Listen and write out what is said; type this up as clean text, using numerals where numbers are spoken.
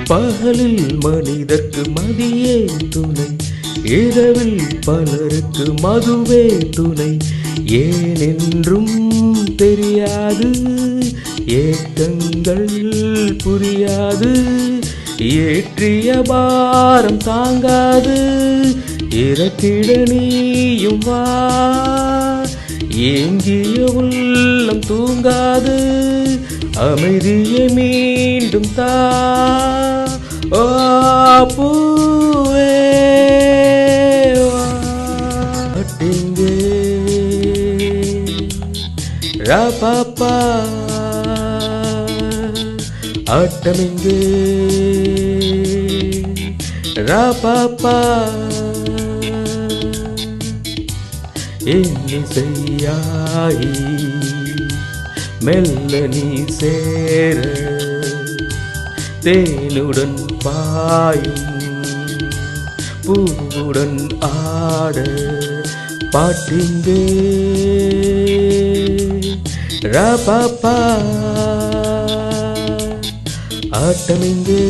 பகலில் மனிதர்க்கு மதியே துணை, இரவில் பலருக்கு மதுவே துணை. ஏனென்றும் தெரியாது, ஏக்கங்கள் புரியாது, ஏற்றிய பாரம் தாங்காது. இறக்கிட நீயும் வா, ஏங்கிய உள்ளம் தூங்காது. அமைதியை மீண்டும் தா, ஓ பூவே வாட்டிங்கே. ராபாப்பா ஆட்டமிங்கே, ராபாப்பா இன்னிசையாயி மெல்ல நீ சேர, தேனுடன் பாயும் பூவுடன் ஆட. பாட்டிங்கே ராபாப்பா ஆட்டமிங்கே.